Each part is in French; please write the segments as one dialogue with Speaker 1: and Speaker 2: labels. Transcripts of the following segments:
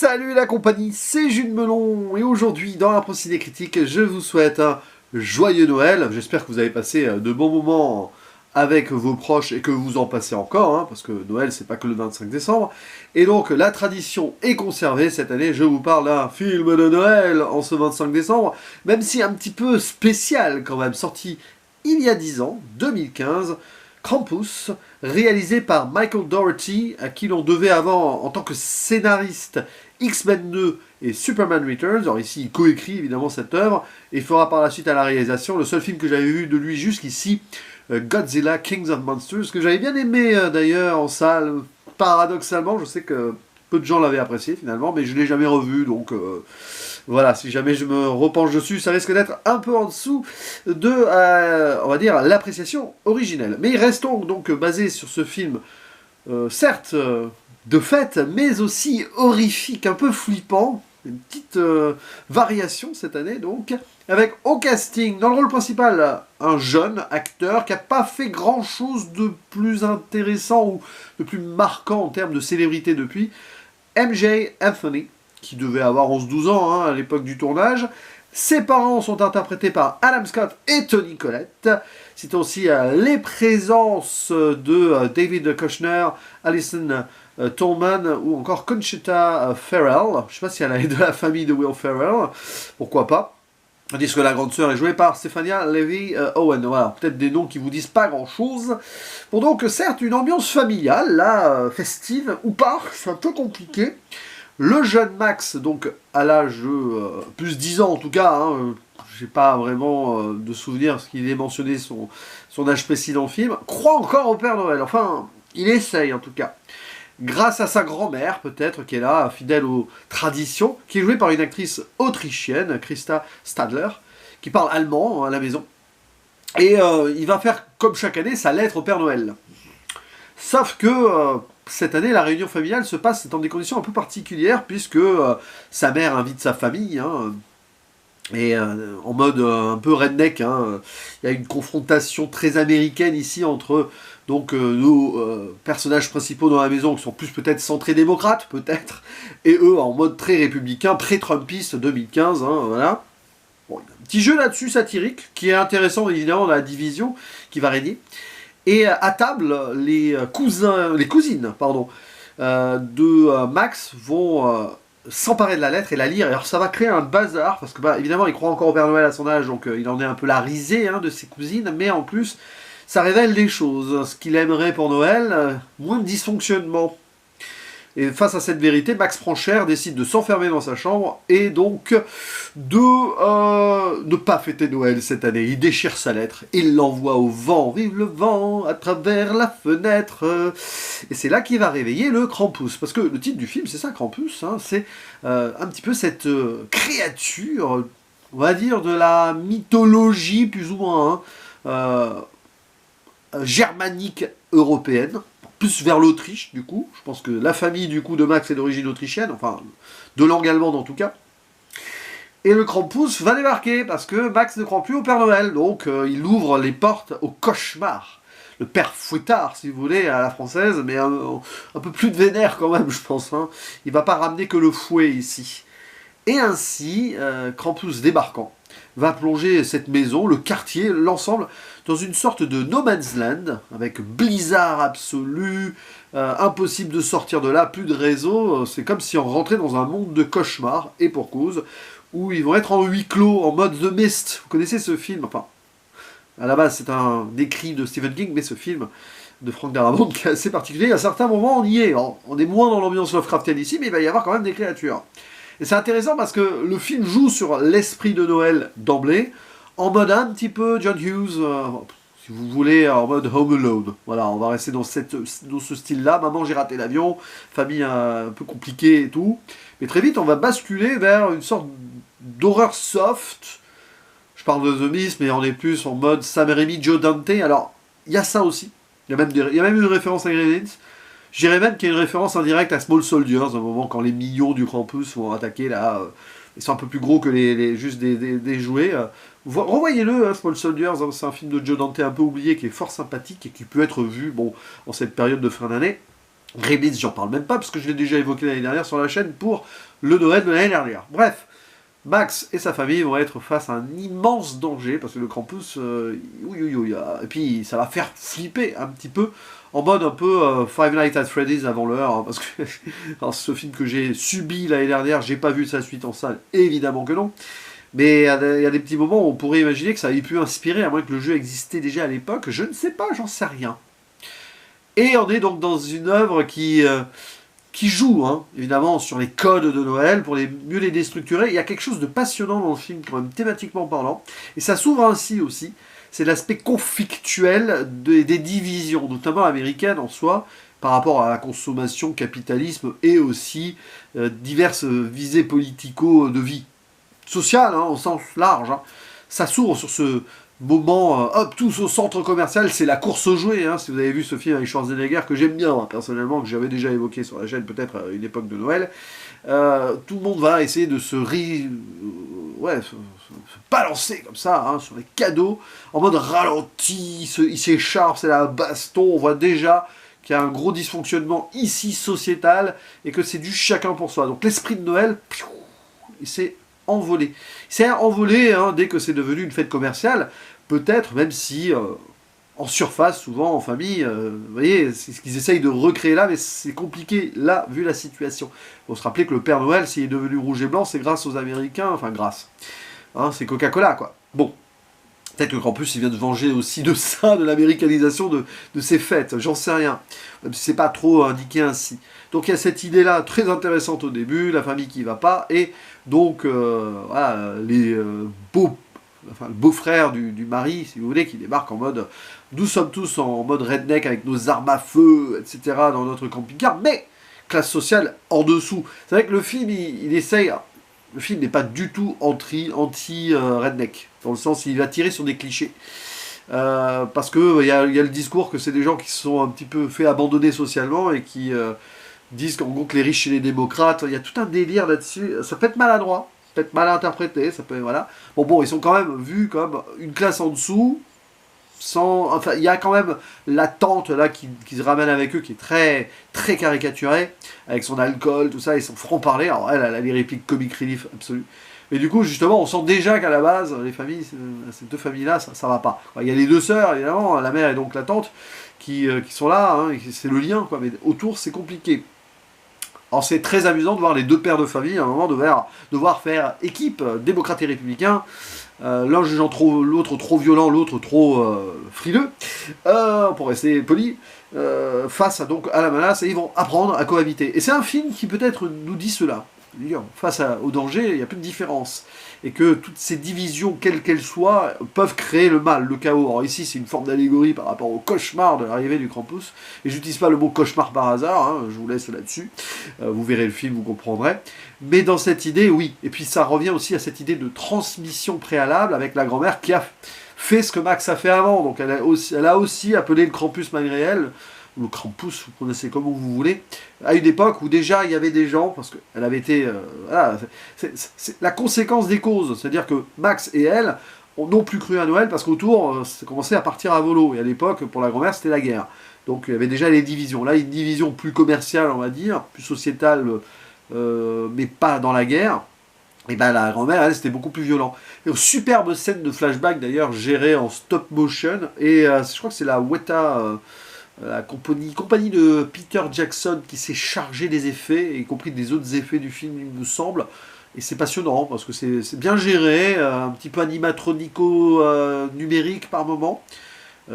Speaker 1: Salut la compagnie, c'est Jules Melon et aujourd'hui dans la Ciné Critique, je vous souhaite un joyeux Noël. J'espère que vous avez passé de bons moments avec vos proches et que vous en passez encore, parce que Noël c'est pas que le 25 décembre. Et donc la tradition est conservée cette année, je vous parle d'un film de Noël en ce 25 décembre, même si un petit peu spécial quand même, sorti il y a 10 ans, 2015. Krampus, réalisé par Michael Dougherty, à qui l'on devait avant, en tant que scénariste, X-Men 2 et Superman Returns. Alors ici, il coécrit évidemment cette œuvre, et fera par la suite à la réalisation. Le seul film que j'avais vu de lui jusqu'ici, Godzilla, Kings of Monsters, que j'avais bien aimé d'ailleurs en salle. Paradoxalement, je sais que peu de gens l'avaient apprécié finalement, mais je ne l'ai jamais revu, donc voilà, si jamais je me repenche dessus, ça risque d'être un peu en dessous de, on va dire, l'appréciation originelle. Mais restons donc basés sur ce film, certes de fête, mais aussi horrifique, un peu flippant, une petite variation cette année donc, avec au casting, dans le rôle principal, un jeune acteur qui n'a pas fait grand chose de plus intéressant ou de plus marquant en termes de célébrité depuis, MJ Anthony, qui devait avoir 11-12 ans à l'époque du tournage. Ses parents sont interprétés par Adam Scott et Toni Collette. C'est aussi les présences de David Kushner, Alison Tolman ou encore Conchita Ferrell. Je ne sais pas si elle est de la famille de Will Ferrell, pourquoi pas. Tandis que la grande sœur est jouée par Stephania Levy Owen. Voilà, peut-être des noms qui vous disent pas grand-chose. Pour donc, certes, une ambiance familiale, là, festive, ou pas, c'est un peu compliqué. Le jeune Max, donc à l'âge plus 10 ans en tout cas, j'ai pas vraiment de souvenir parce qu'il est mentionné son âge précis dans le film, croit encore au Père Noël. Enfin, il essaye en tout cas. Grâce à sa grand-mère, peut-être, qui est là, fidèle aux traditions, qui est jouée par une actrice autrichienne, Christa Stadler, qui parle allemand à la maison. Et il va faire, comme chaque année, sa lettre au Père Noël. Sauf que cette année, la réunion familiale se passe dans des conditions un peu particulières, puisque sa mère invite sa famille, et en mode un peu redneck. Il y a une confrontation très américaine ici entre donc, nos personnages principaux dans la maison, qui sont plus peut-être centrés démocrates, peut-être, et eux en mode très républicain, pré-trumpiste 2015, voilà. Bon, il y a un petit jeu là-dessus satirique, qui est intéressant évidemment dans la division qui va régner. Et à table, les cousines de Max vont s'emparer de la lettre et la lire. Alors ça va créer un bazar, parce que évidemment il croit encore au Père Noël à son âge, donc il en est un peu la risée de ses cousines, mais en plus ça révèle des choses. Ce qu'il aimerait pour Noël, moins de dysfonctionnement. Et face à cette vérité, Max prend cher, décide de s'enfermer dans sa chambre et donc de ne pas fêter Noël cette année. Il déchire sa lettre, il l'envoie au vent, vive le vent, à travers la fenêtre. Et c'est là qu'il va réveiller le Krampus. Parce que le titre du film, c'est ça, Krampus, c'est un petit peu cette créature, on va dire, de la mythologie plus ou moins germanique européenne. Plus vers l'Autriche, du coup. Je pense que la famille, du coup, de Max est d'origine autrichienne, enfin, de langue allemande en tout cas. Et le Krampus va débarquer, parce que Max ne croit plus au Père Noël, donc il ouvre les portes au cauchemar. Le Père Fouettard, si vous voulez, à la française, mais un peu plus de vénère quand même, je pense. Il va pas ramener que le fouet ici. Et ainsi, Krampus débarquant, va plonger cette maison, le quartier, l'ensemble, dans une sorte de no man's land, avec blizzard absolu, impossible de sortir de là, plus de réseau, c'est comme si on rentrait dans un monde de cauchemar, et pour cause, où ils vont être en huis clos, en mode The Mist. Vous connaissez ce film? Enfin, à la base c'est un écrit de Stephen King, mais ce film de Frank Darabont qui est assez particulier, à certains moments on y est, on est moins dans l'ambiance Lovecraftienne ici, mais il va y avoir quand même des créatures. Et c'est intéressant parce que le film joue sur l'esprit de Noël d'emblée, en mode un petit peu John Hughes, si vous voulez, en mode Home Alone. Voilà, on va rester dans ce style-là. Maman, j'ai raté l'avion, famille un peu compliquée et tout. Mais très vite, on va basculer vers une sorte d'horreur soft. Je parle de The Mist, mais on est plus en mode Sam Raimi, Joe Dante. Alors, il y a ça aussi. Il y a même une référence à Gremlins. Je dirais même qu'il y a une référence indirecte à Small Soldiers, au moment quand les millions du Krampus vont attaquer, là, ils sont un peu plus gros que juste des jouets. Revoyez-le, Small Soldiers, c'est un film de Joe Dante un peu oublié, qui est fort sympathique et qui peut être vu en cette période de fin d'année. Gremlins, j'en parle même pas, parce que je l'ai déjà évoqué l'année dernière sur la chaîne pour le Noël de l'année dernière. Bref, Max et sa famille vont être face à un immense danger, parce que le Krampus, et puis ça va faire flipper un petit peu, en mode un peu Five Nights at Freddy's avant l'heure, hein, parce que alors, ce film que j'ai subi l'année dernière, j'ai pas vu sa suite en salle, évidemment que non, mais il y a des petits moments où on pourrait imaginer que ça avait pu inspirer, à moins que le jeu existait déjà à l'époque, je ne sais pas, j'en sais rien. Et on est donc dans une œuvre qui joue, hein, évidemment, sur les codes de Noël pour mieux les déstructurer. Il y a quelque chose de passionnant dans le film, quand même, thématiquement parlant. Et ça s'ouvre ainsi aussi. C'est l'aspect conflictuel des divisions, notamment américaines en soi, par rapport à la consommation, capitalisme et aussi diverses visées politico de vie sociale, hein, au sens large. Hein. Ça s'ouvre sur ce moment, hop, tous au centre commercial, c'est la course aux jouets, hein, si vous avez vu ce film avec Schwarzenegger, que j'aime bien, hein, personnellement, que j'avais déjà évoqué sur la chaîne, peut-être à une époque de Noël. Tout le monde va essayer de se balancer comme ça, hein, sur les cadeaux, en mode ralenti, il s'écharpe, c'est la baston, on voit déjà qu'il y a un gros dysfonctionnement ici sociétal, et que c'est du chacun pour soi. Donc l'esprit de Noël, il s'est envolé. Il s'est envolé hein, dès que c'est devenu une fête commerciale, peut-être, même si en surface, souvent en famille, vous voyez, c'est ce qu'ils essayent de recréer là, mais c'est compliqué là, vu la situation. Il faut se rappeler que le Père Noël, s'il est devenu rouge et blanc, c'est grâce aux Américains, enfin grâce. Hein, c'est Coca-Cola, quoi. Bon. Peut-être que Krampus, il vient de venger aussi de ça, de l'américanisation de ces fêtes, j'en sais rien. Même si c'est pas trop indiqué ainsi. Donc il y a cette idée-là très intéressante au début, la famille qui va pas, et donc voilà, le beau-frère du mari, si vous voulez, qui débarque en mode, nous sommes tous en mode redneck avec nos armes à feu, etc. dans notre camping-car, mais classe sociale en dessous. C'est vrai que le film, il essaye. Le film n'est pas du tout anti-redneck, dans le sens où il va tirer sur des clichés. Parce qu'il y a le discours que c'est des gens qui se sont un petit peu fait abandonner socialement et qui disent qu'en gros que les riches et les démocrates, il y a tout un délire là-dessus. Ça peut être maladroit, ça peut être mal interprété, ça peut voilà. Bon, ils sont quand même vus comme une classe en dessous. Enfin, il y a quand même la tante là qui se ramène avec eux, qui est très très caricaturée, avec son alcool, tout ça, et son franc-parler. Alors elle a les répliques comic relief absolues. Mais du coup, justement, on sent déjà qu'à la base, les familles, ces deux familles-là, ça va pas. Il y a les deux sœurs, évidemment, la mère et donc la tante, qui sont là, hein, c'est le lien, quoi. Mais autour, c'est compliqué. Alors c'est très amusant de voir les deux pères de famille à un moment devoir faire équipe, démocrates et républicains, l'un jugeant l'autre trop violent, l'autre trop frileux, pour rester poli, face donc à la menace, et ils vont apprendre à cohabiter. Et c'est un film qui peut-être nous dit cela. Face au danger, il n'y a plus de différence. Et que toutes ces divisions, quelles qu'elles soient, peuvent créer le mal, le chaos. Alors ici, c'est une forme d'allégorie par rapport au cauchemar de l'arrivée du Krampus. Et j'utilise pas le mot cauchemar par hasard, hein, je vous laisse là-dessus. Vous verrez le film, vous comprendrez. Mais dans cette idée, oui. Et puis ça revient aussi à cette idée de transmission préalable avec la grand-mère qui a fait ce que Max a fait avant. Donc elle a aussi appelé le Krampus malgré elle, ou le Krampus, vous connaissez comme vous voulez, à une époque où déjà il y avait des gens, parce qu'elle avait été... voilà, c'est la conséquence des causes, c'est-à-dire que Max et elle n'ont plus cru à Noël parce qu'autour, ça commençait à partir à volo, et à l'époque, pour la grand-mère, c'était la guerre. Donc il y avait déjà les divisions. Là, une division plus commerciale, on va dire, plus sociétale, mais pas dans la guerre. Et ben la grand-mère, elle, c'était beaucoup plus violent. Et superbe scène de flashback, d'ailleurs, gérée en stop motion, et je crois que c'est la Weta... la compagnie de Peter Jackson qui s'est chargée des effets, y compris des autres effets du film, il me semble. Et c'est passionnant, parce que c'est bien géré, un petit peu animatronico-numérique par moment,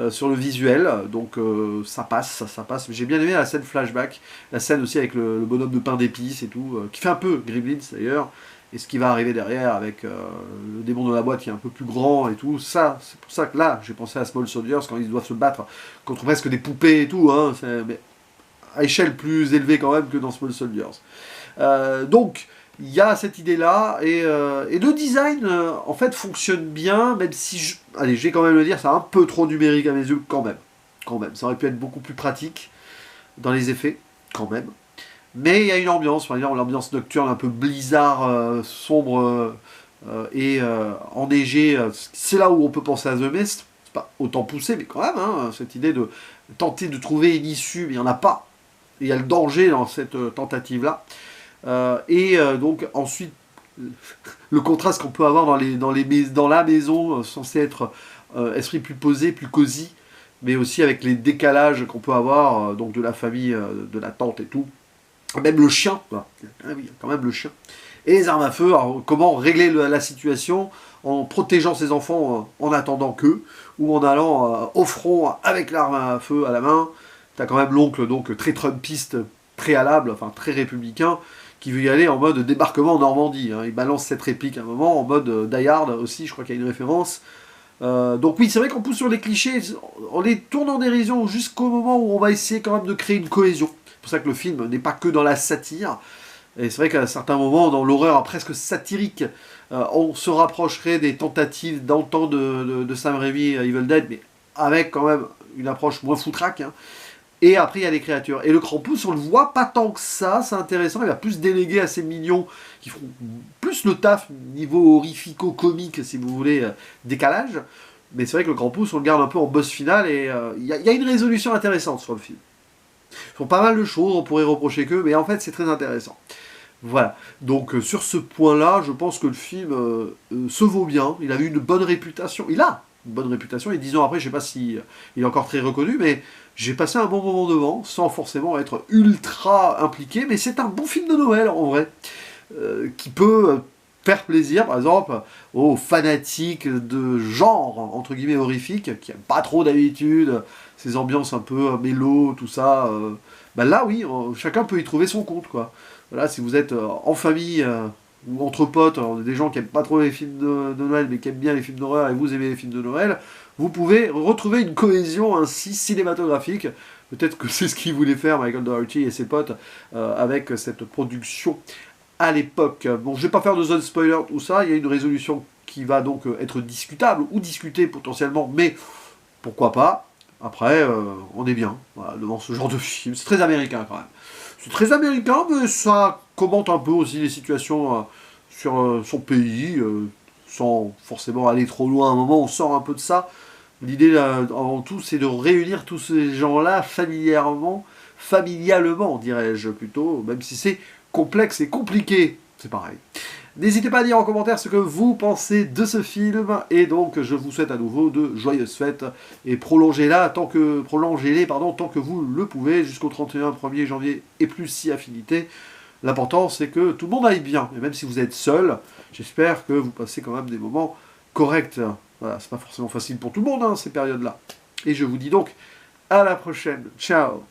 Speaker 1: sur le visuel. Donc ça passe. J'ai bien aimé la scène flashback, la scène aussi avec le bonhomme de pain d'épices et tout, qui fait un peu Gremlins d'ailleurs. Et ce qui va arriver derrière avec le démon de la boîte qui est un peu plus grand et tout, ça, c'est pour ça que là, j'ai pensé à Small Soldiers quand ils doivent se battre contre presque des poupées et tout, hein, mais à échelle plus élevée quand même que dans Small Soldiers. Donc, il y a cette idée-là, et le design, en fait, fonctionne bien, même si, allez, je vais quand même le dire, c'est un peu trop numérique à mes yeux, quand même. Ça aurait pu être beaucoup plus pratique dans les effets, quand même. Mais il y a une ambiance, par exemple l'ambiance nocturne un peu blizzard, sombre et enneigée. C'est là où on peut penser à The Mist. C'est pas autant poussé, mais quand même, hein, cette idée de tenter de trouver une issue, mais il n'y en a pas. il y a le danger dans cette tentative-là. Donc ensuite, le contraste qu'on peut avoir dans la maison, censé être esprit plus posé, plus cosy, mais aussi avec les décalages qu'on peut avoir donc de la famille, de la tante et tout. Même le chien, quoi. Ah oui, quand même le chien. Et les armes à feu, alors, comment régler la situation en protégeant ses enfants en attendant qu'eux, ou en allant au front avec l'arme à feu à la main. T'as quand même l'oncle, donc très trumpiste, préalable, enfin très républicain, qui veut y aller en mode débarquement en Normandie. Hein. Il balance cette réplique à un moment, en mode Die Hard aussi, je crois qu'il y a une référence. Donc oui, c'est vrai qu'on pousse sur les clichés, on les tourne en dérision jusqu'au moment où on va essayer quand même de créer une cohésion. C'est pour ça que le film n'est pas que dans la satire. Et c'est vrai qu'à certains moments, dans l'horreur presque satirique, on se rapprocherait des tentatives dans le temps de Sam Raimi, Evil Dead, mais avec quand même une approche moins foutraque. Hein. Et après, il y a les créatures. Et le Krampus, on le voit pas tant que ça, c'est intéressant. Il va plus déléguer à ces mignons qui feront plus le taf niveau horrifico-comique, si vous voulez, décalage. Mais c'est vrai que le Krampus, on le garde un peu en boss final et il y a une résolution intéressante sur le film. Ils font pas mal de choses, on pourrait reprocher qu'eux, mais en fait, c'est très intéressant. Voilà. Donc, sur ce point-là, je pense que le film se vaut bien. Il a eu une bonne réputation. Il a une bonne réputation. Et 10 ans après, je sais pas si il est encore très reconnu, mais j'ai passé un bon moment devant, sans forcément être ultra impliqué. Mais c'est un bon film de Noël, en vrai, qui peut faire plaisir, par exemple, aux fanatiques de genre, entre guillemets, horrifique, qui n'aiment pas trop d'habitude, ces ambiances un peu mélo, tout ça. Ben là, oui, chacun peut y trouver son compte, quoi. Voilà, si vous êtes en famille ou entre potes, des gens qui n'aiment pas trop les films de Noël, mais qui aiment bien les films d'horreur, et vous aimez les films de Noël, vous pouvez retrouver une cohésion ainsi cinématographique. Peut-être que c'est ce qu'il voulait faire Michael Dougherty et ses potes avec cette production à l'époque. Bon, je ne vais pas faire de zone spoiler, tout ça, il y a une résolution qui va donc être discutable, ou discutée potentiellement, mais pourquoi pas. Après, on est bien voilà, devant ce genre de film. C'est très américain quand même. C'est très américain, mais ça commente un peu aussi les situations sur son pays, sans forcément aller trop loin. À un moment, on sort un peu de ça. L'idée, avant tout, c'est de réunir tous ces gens-là familialement, dirais-je plutôt, même si c'est complexe et compliqué. C'est pareil. N'hésitez pas à dire en commentaire ce que vous pensez de ce film, et donc je vous souhaite à nouveau de joyeuses fêtes, et prolongez-les tant que vous le pouvez, jusqu'au 1er janvier, et plus si affinité. L'important c'est que tout le monde aille bien, et même si vous êtes seul, j'espère que vous passez quand même des moments corrects. Voilà, c'est pas forcément facile pour tout le monde, hein, ces périodes-là. Et je vous dis donc à la prochaine. Ciao.